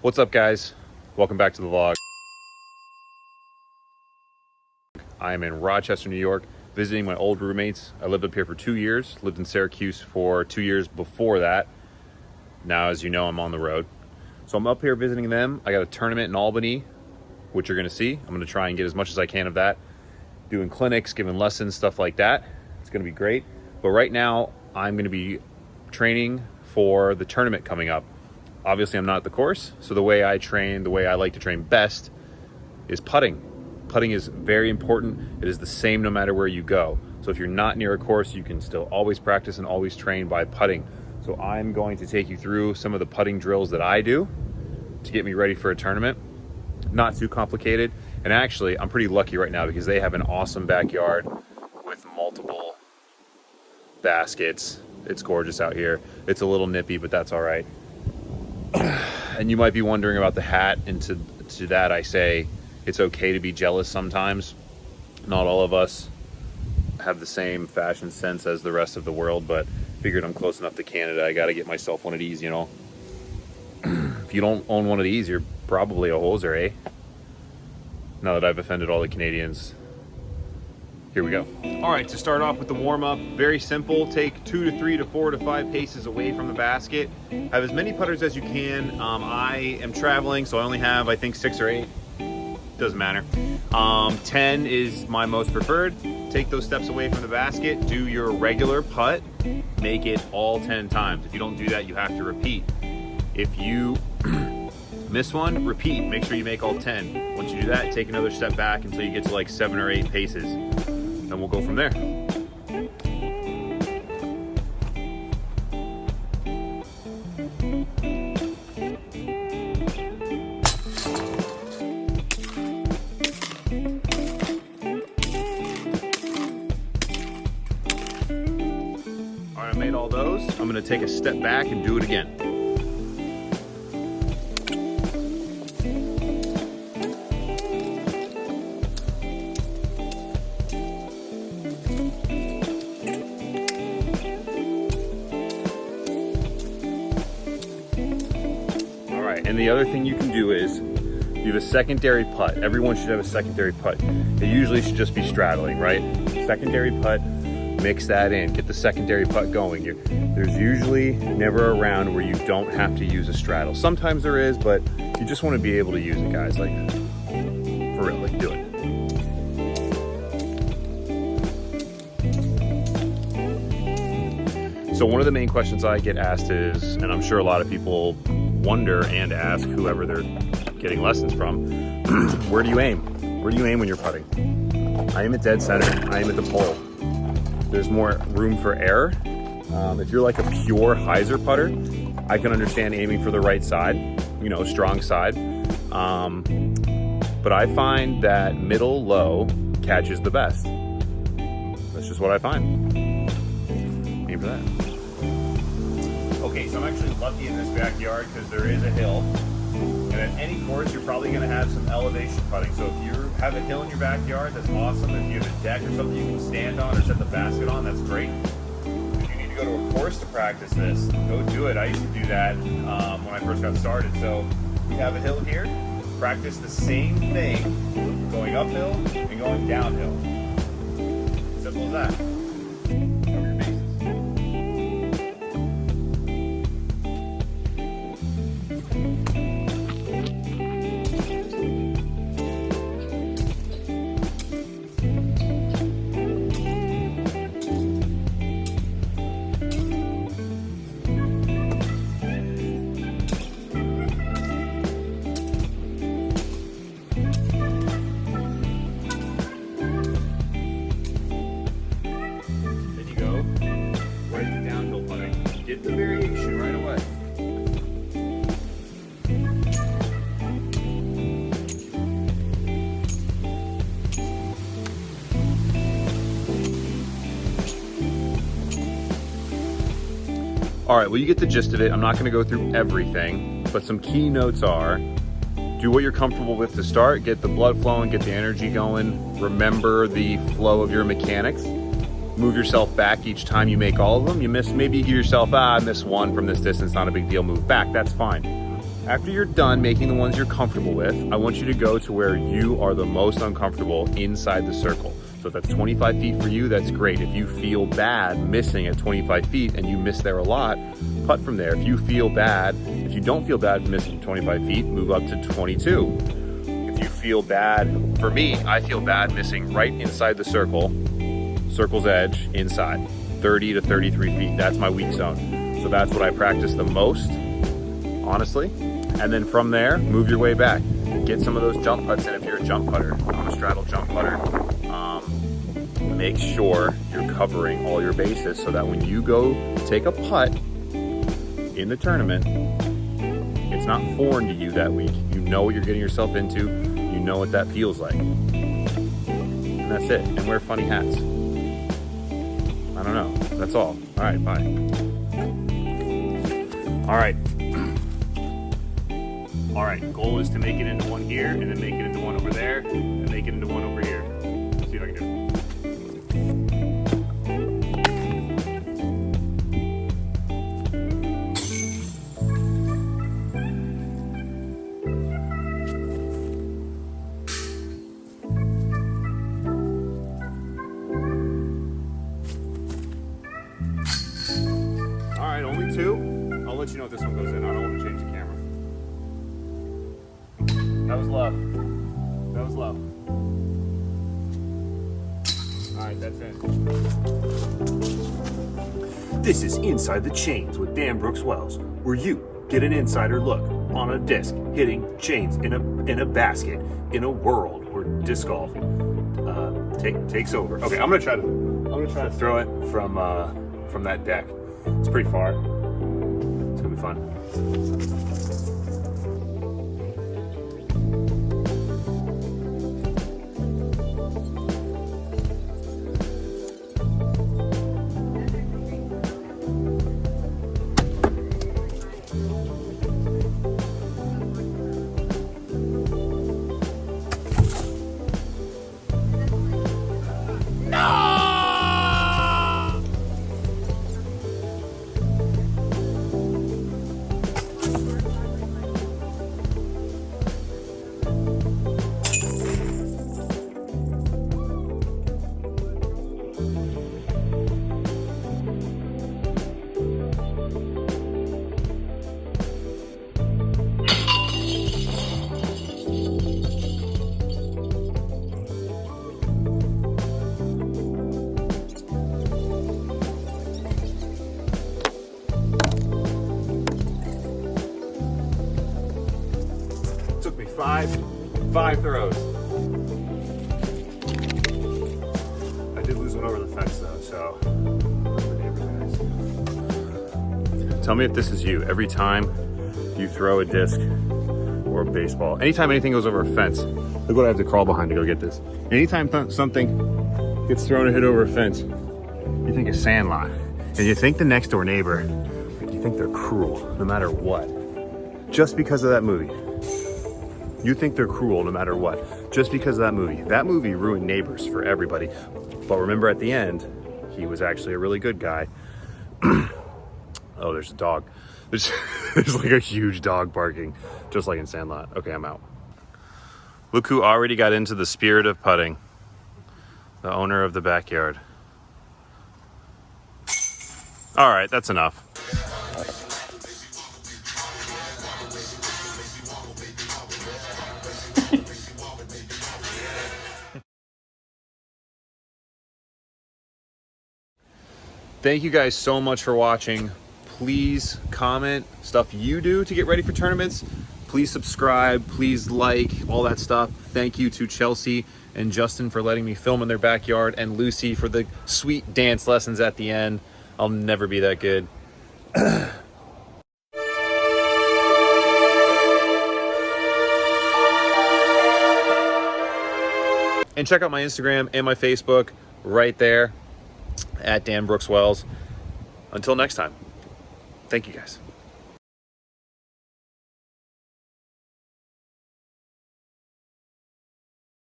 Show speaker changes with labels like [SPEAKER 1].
[SPEAKER 1] What's up, guys? Welcome back to the vlog. I am in Rochester, New York, visiting my old roommates. I lived up here for 2 years, lived in Syracuse for 2 years before that. Now, as you know, I'm on the road. So I'm up here visiting them. I got a tournament in Albany, which you're gonna see. I'm gonna try and get as much as I can of that. Doing clinics, giving lessons, stuff like that. It's gonna be great. But right now, I'm gonna be training for the tournament coming up. Obviously, I'm not at the course, so the way I train, the way I like to train best is putting. Putting is very important. It is the same no matter where you go. So if you're not near a course, you can still always practice and always train by putting. So I'm going to take you through some of the putting drills that I do to get me ready for a tournament. Not too complicated. And actually, I'm pretty lucky right now because they have an awesome backyard with multiple baskets. It's gorgeous out here. It's a little nippy, but that's all right. And you might be wondering about the hat, and to that I say it's okay to be jealous sometimes. Not all of us have the same fashion sense as the rest of the world, but figured I'm close enough to Canada, I gotta get myself one of these, you know. If you don't own one of these, you're probably a hoser, eh? Now that I've offended all the Canadians. Here we go. All right, to start off with the warm-up, very simple. Take 2 to 3 to 4 to 5 paces away from the basket. Have as many putters as you can. I am traveling, so I only have, I think, 6 or 8. Doesn't matter. 10 is my most preferred. Take those steps away from the basket. Do your regular putt. Make it all 10 times. If you don't do that, you have to repeat. If you miss one, repeat. Make sure you make all 10. Once you do that, take another step back until you get to like 7 or 8 paces. And we'll go from there. All right, I made all those. I'm gonna take a step back and do it again. And the other thing you can do is you have a secondary putt. Everyone should have a secondary putt. It usually should just be straddling, right? Secondary putt, mix that in, get the secondary putt going. There's usually never a round where you don't have to use a straddle. Sometimes there is, but you just want to be able to use it, guys. Like, for real, like, do it. So one of the main questions I get asked is, and I'm sure a lot of people wonder and ask whoever they're getting lessons from, where do you aim? Where do you aim when you're putting? I aim at dead center. I aim at the pole. There's more room for error. If you're like a pure hyzer putter, I can understand aiming for the right side, you know, strong side. But I find that middle low catches the best. That's just what I find. Aim for that. Okay, so I'm actually lucky in this backyard because there is a hill. And at any course, you're probably going to have some elevation putting. So if you have a hill in your backyard, that's awesome. If you have a deck or something you can stand on or set the basket on, that's great. If you need to go to a course to practice this, go do it. I used to do that when I first got started. So you have a hill here, practice the same thing going uphill and going downhill. Simple as that. Cover your bases. Get the variation right away. All right, well, you get the gist of it. I'm not going to go through everything, but some key notes are: do what you're comfortable with to start, get the blood flowing, get the energy going, remember the flow of your mechanics, move yourself back each time you make all of them. You miss, maybe you give yourself, I missed one from this distance, not a big deal, move back, that's fine. After you're done making the ones you're comfortable with, I want you to go to where you are the most uncomfortable inside the circle. So if that's 25 feet for you, that's great. If you feel bad missing at 25 feet and you miss there a lot, putt from there. If you feel bad, if you don't feel bad missing 25 feet, move up to 22. If you feel bad, for me, I feel bad missing right inside the circle's edge inside, 30 to 33 feet. That's my weak zone. So that's what I practice the most, honestly. And then from there, move your way back. Get some of those jump putts in if you're a jump putter. I'm a straddle jump putter. Make sure you're covering all your bases so that when you go take a putt in the tournament, it's not foreign to you that week. You know what you're getting yourself into. You know what that feels like. And that's it. And wear funny hats. I don't know. That's all. All right, bye. All right. All right, goal is to make it into one here, and then make it into one over there, and make it into one over here. Let's see if I can do it. All right, only two. I'll let you know if this one goes in. I don't want to change the camera. That was love. That was love. All right, that's it. This is Inside the Chains with Dan Brooks Wells, where you get an insider look on a disc hitting chains in a basket in a world where disc golf takes over. Okay, I'm gonna try to throw it from that deck. It's pretty far. It's gonna be fun. Took me five throws. I did lose one over the fence though, so. Tell me if this is you. Every time you throw a disc or a baseball, anytime anything goes over a fence, look what I have to crawl behind to go get this. Anytime something gets thrown or hit over a fence, you think of Sandlot. And you think the next door neighbor, you think they're cruel no matter what. Just because of that movie. You think they're cruel no matter what, just because of that movie. That movie ruined Neighbors for everybody. But remember at the end, he was actually a really good guy. Oh, there's a dog. There's like a huge dog barking, just like in Sandlot. Okay, I'm out. Look who already got into the spirit of putting. The owner of the backyard. All right, that's enough. Thank you guys so much for watching. Please comment stuff you do to get ready for tournaments. Please subscribe, please like, all that stuff. Thank you to Chelsea and Justin for letting me film in their backyard, and Lucy for the sweet dance lessons at the end. I'll never be that good. And check out my Instagram and my Facebook right there at Dan Brooks Wells. Until next time, thank you guys.